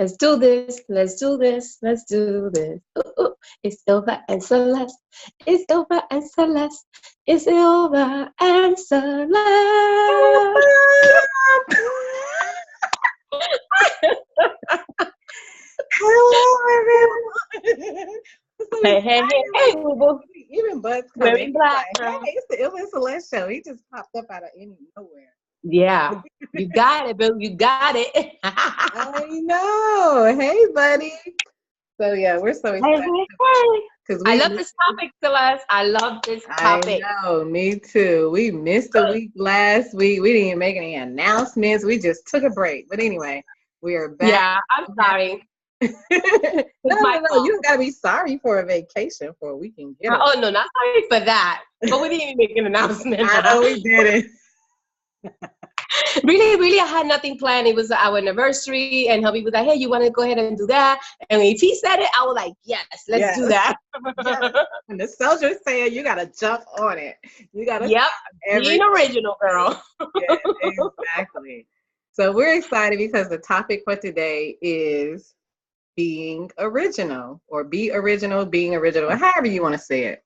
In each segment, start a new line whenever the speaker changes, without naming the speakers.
Let's do this. Let's do this. Let's do this. Ooh, ooh. It's Ilva and Celeste. It's Ilva and Celeste. It's Ilva and Celeste.
Hello, everyone.
Hey, hey, hey, hey, boo boo.
Even Bud's
Wearing
coming.
black.
Like, hey, it's the Ilva and Celeste show. He just popped up out of nowhere.
Yeah, you got it, boo. You got it.
I know. Hey, buddy. So yeah, we're so
Hey,
excited
hey, hey.
because
I love this topic, Celeste. I love this topic.
I know, me too. We missed a week last week. We didn't even make any announcements. We just took a break. But anyway, we are back.
Yeah, I'm sorry.
No, you don't gotta be sorry for a vacation for a weekend.
Oh no, not sorry for that. But we didn't even make an announcement.
I know we didn't.
Really, I had nothing planned. It was our anniversary, and hubby was like, "Hey, you want to go ahead and do that?" And if he said it, I was like, "Yes, let's do that."
Yes. When the soldier said, you gotta jump on it. You gotta.
Yep, being original, girl.
Yeah, exactly. So we're excited because the topic for today is being original, or be original, being original, however you want to say it.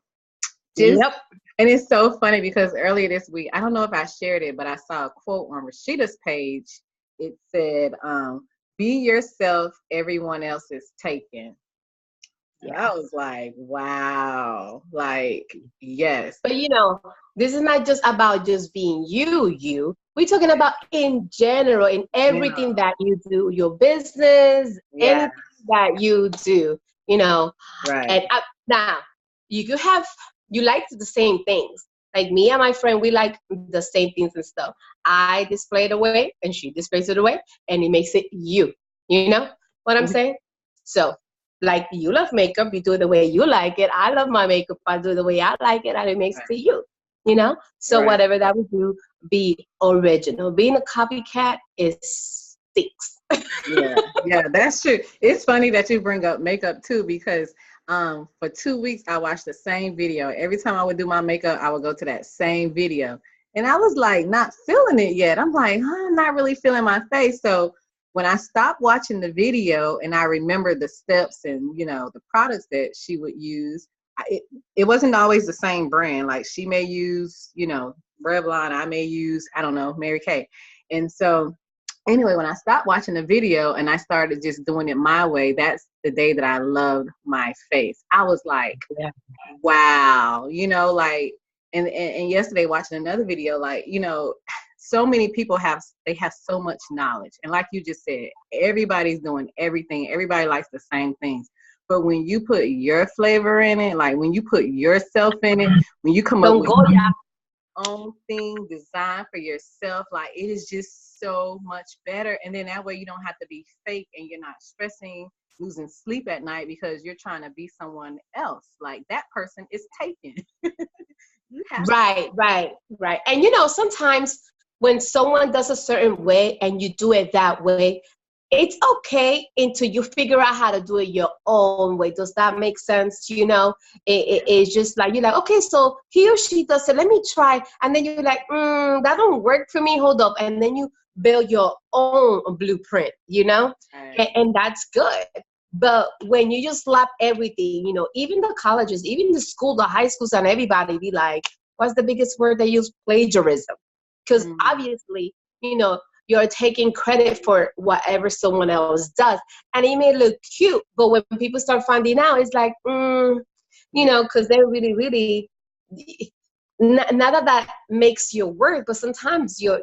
Yep.
And it's so funny because earlier this week, I don't know if I shared it, but I saw a quote on Rashida's page. It said, be yourself, everyone else is taken. And I was like, wow, like, yes.
But this is not just about just being you. We're talking about in general, in everything that you do, your business, anything that you do,
Right.
And now you like the same things. Like me and my friend, we like the same things and stuff. I display it away and she displays it away, and it makes it you. You know what I'm saying? So, like, you love makeup, you do it the way you like it. I love my makeup, I do it the way I like it, and it makes it you. So whatever that we do, be original. Being a copycat stinks.
Yeah, that's true. It's funny that you bring up makeup too, because for 2 weeks I watched the same video. Every time I would do my makeup, I would go to that same video, and I was like not feeling it yet. I'm like, I'm not really feeling my face. So when I stopped watching the video and I remembered the steps and the products that she would use, it wasn't always the same brand. Like, she may use Revlon, I may use, I don't know, Mary Kay. And so anyway, when I stopped watching the video and I started just doing it my way, that's the day that I loved my face. I was like, wow, like, and yesterday watching another video, like, so many people have so much knowledge. And like you just said, everybody's doing everything. Everybody likes the same things. But when you put your flavor in it, like when you put yourself in it, when you come up with your own thing designed for yourself, like, it is just so much better. And then that way you don't have to be fake, and you're not stressing, losing sleep at night because you're trying to be someone else. Like, that person is taken.
Right. And sometimes when someone does a certain way and you do it that way, it's okay until you figure out how to do it your own way. Does that make sense? It's just like, you're like, okay, so he or she does it, let me try. And then you're like, that don't work for me, hold up. And then you build your own blueprint, and that's good. But when you just slap everything, even the colleges, even the school, the high schools, and everybody be like, what's the biggest word they use? Plagiarism. Because obviously, you're taking credit for whatever someone else does. And it may look cute, but when people start finding out, it's like, because they're really, really, not that makes your work, but sometimes your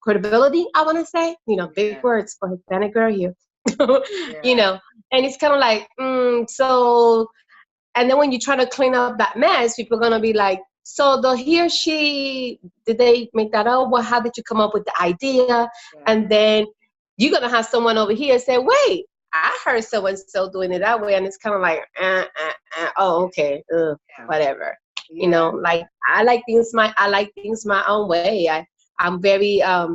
credibility, I want to say, big words for Hispanic girl here. And it's kind of like, so, and then when you try to clean up that mess, people are going to be like, so he or she, did they make that up? Well, how did you come up with the idea? And then you're going to have someone over here say, wait, I heard so-and-so doing it that way. And it's kind of like, oh, okay, whatever. Like, I like things my own way. I'm very, I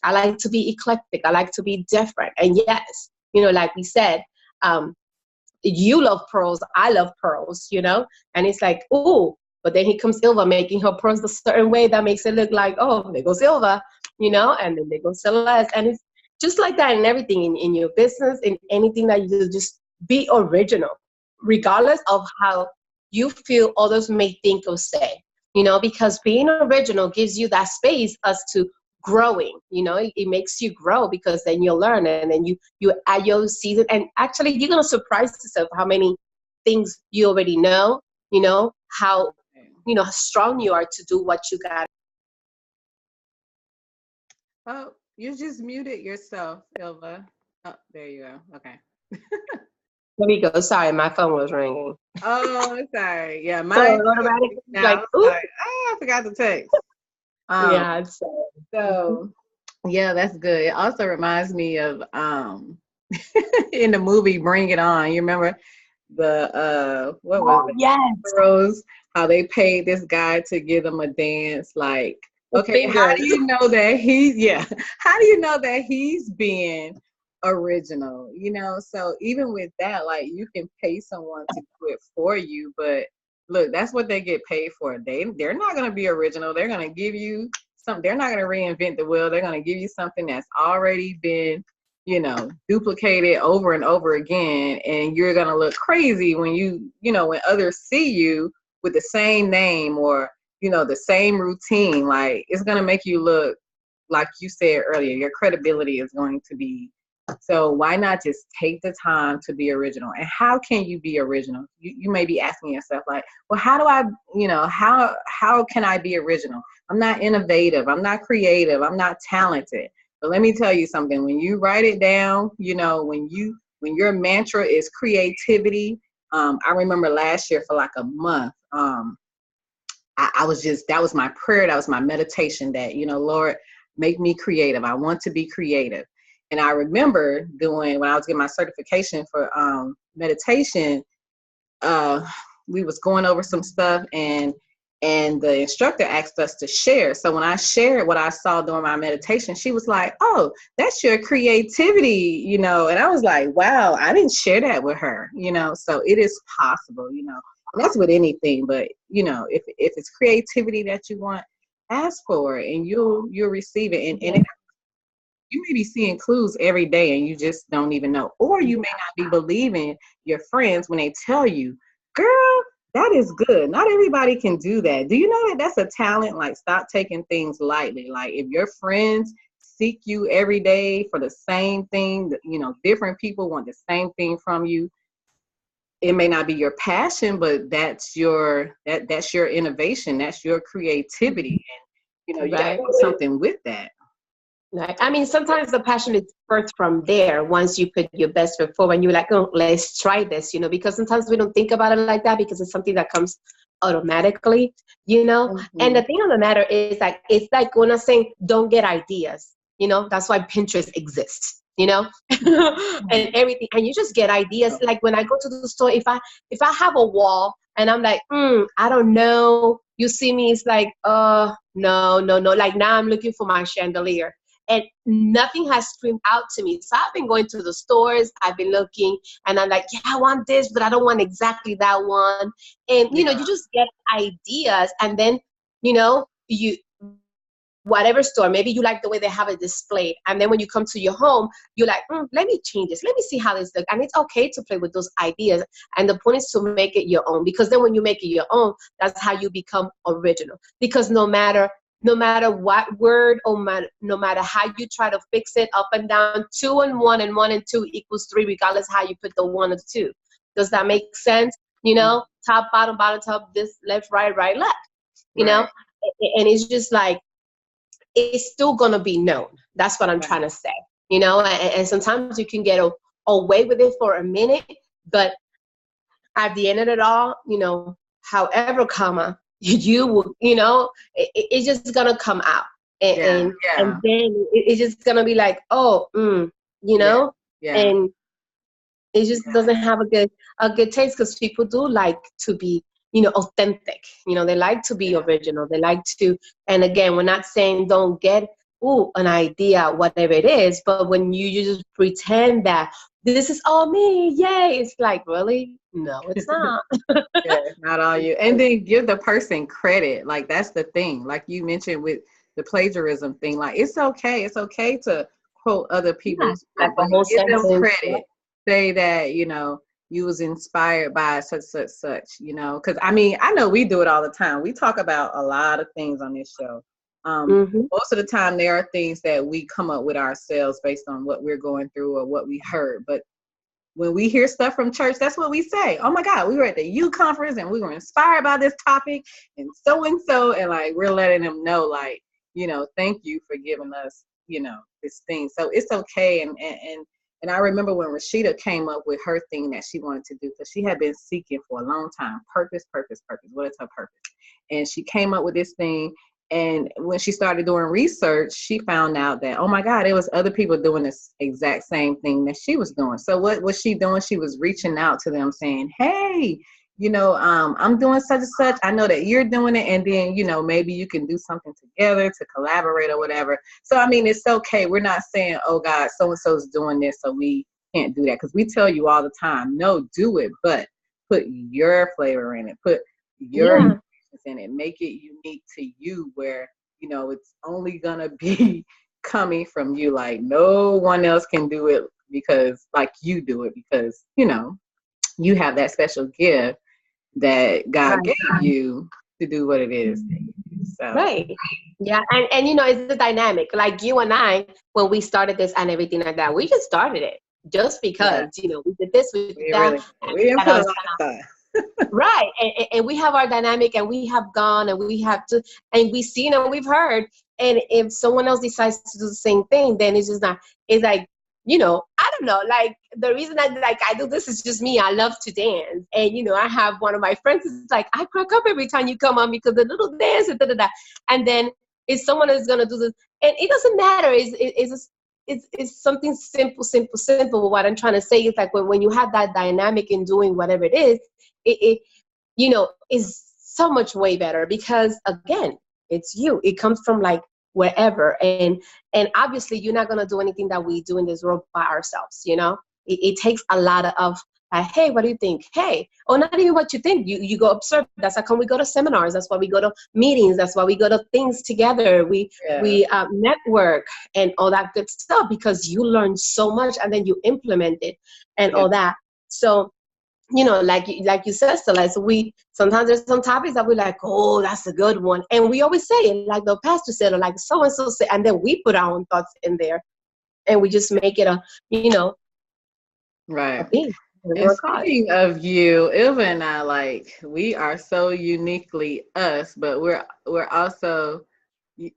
like to be eclectic. I like to be different. And yes, like we said, you love pearls, I love pearls, and it's like, ooh, but then here comes Ilva making her pearls a certain way that makes it look like, oh, there goes Ilva, and then there goes Celeste, and just like that in everything, in your business, in anything that you do, just be original, regardless of how you feel others may think or say, because being original gives you that space as to growing, it makes you grow, because then you'll learn, and then you add your season, and actually you're going to surprise yourself how many things you already know, how, how strong you are to do what you got.
Oh, you just muted yourself, Ilva. Oh, there you go. Okay.
There we go. Sorry, my phone was ringing.
Oh, sorry. Yeah,
So
mine.
automatically,
Now, I forgot to text.
Yeah.
So yeah, that's good. It also reminds me of in the movie Bring It On. You remember the what was it?
Yes.
Girls, how they paid this guy to give them a dance. Like, okay,
Fingers.
how do you know that how do you know that he's being original? So even with that, like, you can pay someone to do it for you, but look, that's what they get paid for. They're not gonna be original. They're gonna give you something. They're not gonna reinvent the wheel. They're gonna give you something that's already been, duplicated over and over again, and you're gonna look crazy when when others see you with the same name or the same routine. Like, it's gonna make you look, like you said earlier, your credibility is going to be. So why not just take the time to be original? And how can you be original? You may be asking yourself, like, well, how do I, how can I be original? I'm not innovative. I'm not creative. I'm not talented. But let me tell you something. When you write it down, when your mantra is creativity. I remember last year for like a month, I was that was my prayer. That was my meditation, that, Lord, make me creative. I want to be creative. And I remember when I was getting my certification for meditation, we was going over some stuff, and the instructor asked us to share. So when I shared what I saw during my meditation, she was like, "Oh, that's your creativity," And I was like, "Wow, I didn't share that with her," So it is possible, and that's with anything. But if it's creativity that you want, ask for it, and you'll receive it. And you may be seeing clues every day and you just don't even know. Or you may not be believing your friends when they tell you, girl, that is good. Not everybody can do that. Do you know that that's a talent? Like, stop taking things lightly. Like, if your friends seek you every day for the same thing, different people want the same thing from you. It may not be your passion, but that's your innovation. That's your creativity. And, you got to do something with that.
Right. I mean, sometimes the passion is birthed from there once you put your best foot forward and you're like, oh, let's try this, because sometimes we don't think about it like that because it's something that comes automatically, Mm-hmm. And the thing of the matter is, like, it's like when I'm saying don't get ideas, that's why Pinterest exists, and everything. And you just get ideas. Like when I go to the store, if I have a wall and I'm like, I don't know, you see me, it's like, no. Like now I'm looking for my chandelier. And nothing has screamed out to me. So I've been going to the stores, I've been looking, and I'm like, yeah, I want this, but I don't want exactly that one. And, you just get ideas. And then, you, whatever store, maybe you like the way they have it displayed. And then when you come to your home, you're like, let me change this. Let me see how this looks. And it's okay to play with those ideas. And the point is to make it your own, because then when you make it your own, that's how you become original. Because no matter what word, or no matter how you try to fix it up and down, 2 and 1 and 1 and 2 equals 3, regardless how you put the 1 or 2. Does that make sense? Top, bottom, top, this, left, right, left. And it's just like, it's still gonna be known. That's what I'm trying to say. And sometimes you can get away with it for a minute, but at the end of it all, however, you will, it's just gonna come out, and then it's just gonna be like, and it just doesn't have a good taste, because people do like to be, authentic. They like to be original. They like to, and again, we're not saying don't get an idea, whatever it is, but when you just pretend that this is all me, yay, it's like, really? No, it's not.
It's not all you. And then give the person credit. Like, that's the thing. Like you mentioned with the plagiarism thing, like, it's okay to quote other people's
like a whole
give them
sentence.
credit. Say that, you know, you was inspired by such, you know, because I mean, I know we do it all the time. We talk about a lot of things on this show. Most of the time there are things that we come up with ourselves based on what we're going through or what we heard. But when we hear stuff from church, that's what we say. Oh my God, we were at the youth conference and we were inspired by this topic and so, and like, we're letting them know, like, you know, thank you for giving us, you know, this thing. So it's okay. And I remember when Rashida came up with her thing that she wanted to do, because she had been seeking for a long time, purpose. What is her purpose? And she came up with this thing. And when she started doing research, she found out that, oh my God, there was other people doing this exact same thing that she was doing. So what was she doing? She was reaching out to them saying, hey, you know, I'm doing such and such. I know that you're doing it. And then, you know, maybe you can do something together to collaborate or whatever. So, I mean, it's okay. We're not saying, oh God, so-and-so's doing this, so we can't do that. Because we tell you all the time, no, do it, but put your flavor in it. Put your in it, make it unique to you, where, you know, it's only gonna be coming from you. Like no one else can do it because like you do it, because, you know, you have that special gift that God gave you to do what it is. So.
Right. Yeah. And you know, it's the dynamic. Like you and I, when we started this and everything like that, we just started it just because, you know, we did this, we did that.
We didn't put a lot of time.
Right. And we have our dynamic, and we have gone, and we have to, and we've seen and we've heard. And if someone else decides to do the same thing, then it's just not, it's like, you know, I don't know, like the reason I do this is just me. I love to dance. And, you know, I have one of my friends is like, I crack up every time you come on because the little dance and da-da-da. And then if someone is going to do this, and it doesn't matter. It's something simple. What I'm trying to say is like when you have that dynamic in doing whatever it is, it you know, is so much way better, because again, it's you. It comes from like wherever, and obviously you're not gonna do anything that we do in this world by ourselves. You know, it takes a lot of hey, what do you think? Hey, or not even what you think. You go observe. That's how come we go to seminars. That's why we go to meetings. That's why we go to things together. We network and all that good stuff, because you learn so much and then you implement it and all that. So, you know, like you said, Stella, so we sometimes there's some topics that we're like, oh, that's a good one, and we always say it like the pastor said, or like so and so said, and then we put our own thoughts in there, and we just make it a, you know,
right.
A thing.
And speaking of you, Ilva and I, like, we are so uniquely us, but we're also,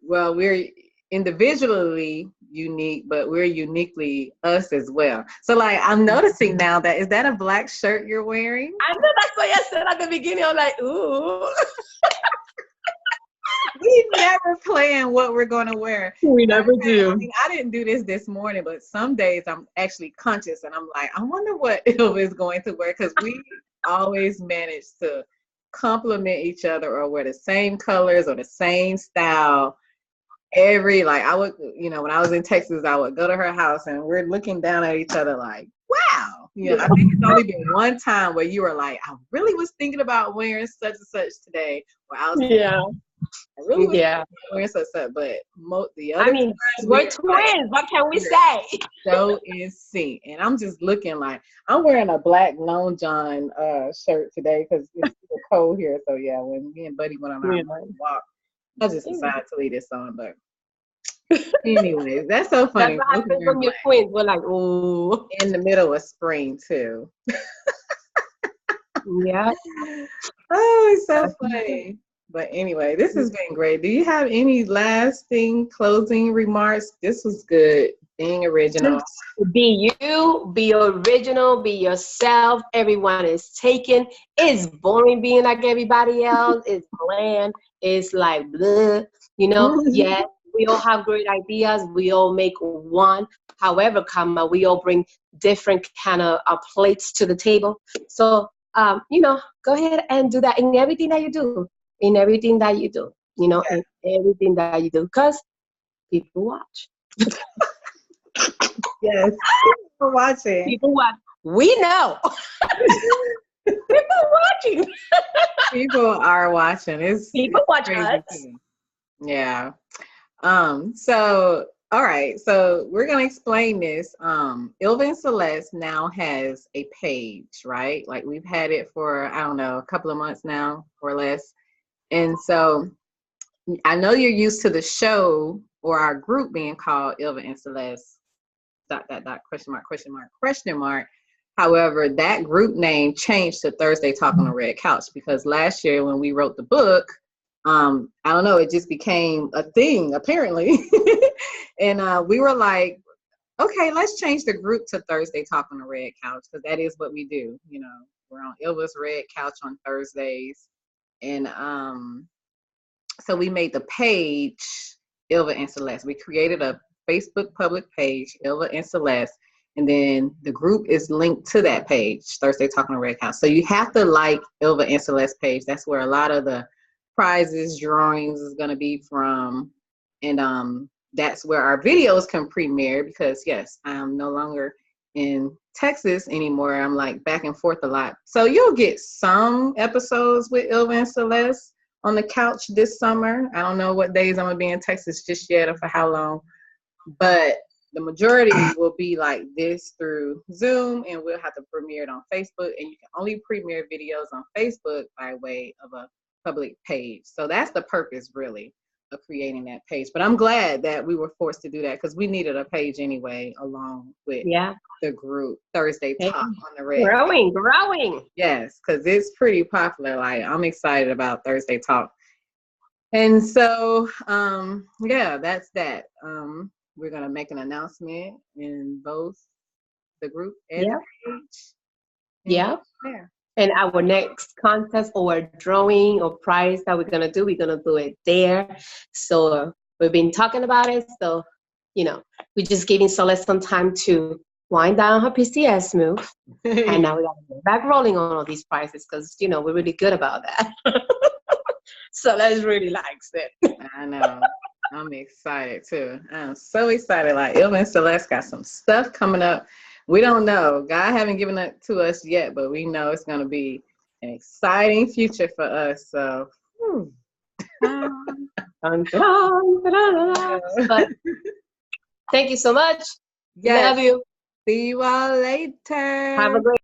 well, we're individually unique, but we're uniquely us as well. So like, I'm noticing now that, is that a black shirt you're wearing?
I know, that's what I said at the beginning. I'm like, ooh.
We never plan what we're going to wear.
We never do.
I mean, I didn't do this morning, but some days I'm actually conscious and I'm like, I wonder what Ilva is going to wear, because we always manage to complement each other or wear the same colors or the same style. I would, you know, when I was in Texas, I would go to her house and we're looking down at each other like, wow. You know, I think it's only been one time where you were like, I really was thinking about wearing such and such today. Where I was I really was wearing such and such, but the other,
I mean, we're twins. What can we say?
So in sync. And I'm just looking like, I'm wearing a black Long John shirt today because it's cold here. So yeah, when me and Buddy went on our walk, I just decided to leave this on, but anyways, that's so funny.
That's what happens when you're twins. We're like, ooh.
In the middle of spring too.
Yeah.
Oh, it's so funny. But anyway, this has been great. Do you have any lasting closing remarks? This was good. Being original.
Be you, be original, be yourself. Everyone is taken. It's boring being like everybody else. It's bland. It's like, bleh. You know, yeah, we all have great ideas. We all make one. However, we all bring different kind of plates to the table. So, you know, go ahead and do that in everything that you do. In everything that you do. You know, in everything that you do. Because people watch.
Yes, people watching.
People watch. We know. People watching.
People are watching. It's
people watch
crazy
us.
too. Yeah. So All right, so we're gonna explain this. Ilva and Celeste now has a page, right? Like we've had it for, I don't know, a couple of months now or less. And so I know you're used to the show or our group being called Ilva and Celeste question mark, question mark, question mark. However, that group name changed to Thursday Talk on the Red Couch because last year when we wrote the book, I don't know, it just became a thing apparently. And we were like, okay, let's change the group to Thursday Talk on the Red Couch because that is what we do. You know, we're on Ilva's Red Couch on Thursdays. And so we made the page Ilva and Celeste. We created a Facebook public page, Ilva and Celeste, and then the group is linked to that page, Thursday Talking on Red Couch. So you have to like Ilva and Celeste page. That's where a lot of the prizes, drawings is going to be from, and that's where our videos can premiere because yes, I'm no longer in Texas anymore. I'm like back and forth a lot. So you'll get some episodes with Ilva and Celeste on the couch this summer. I don't know what days I'm gonna be in Texas just yet or for how long, but the majority will be like this through Zoom, and we'll have to premiere it on Facebook, and you can only premiere videos on Facebook by way of a public page. So that's the purpose really of creating that page. But I'm glad that we were forced to do that because we needed a page anyway along with the group Thursday Talk on the Red.
Growing.
Yes, because it's pretty popular. Like I'm excited about Thursday Talk. And so yeah, that's that. We're gonna make an announcement in both the group and the page.
Yeah. And our next contest or drawing or prize that we're going to do it there. So we've been talking about it. So, you know, we're just giving Celeste some time to wind down her PCS move. And now we got to get back rolling on all these prizes because, you know, we're really good about that. Celeste really likes it.
I know. I'm excited too. I'm so excited. Like Ilva and Celeste got some stuff coming up. We don't know. God haven't given it to us yet, but we know it's going to be an exciting future for us. So,
but thank you so much. Love you.
See you all later.
Have a great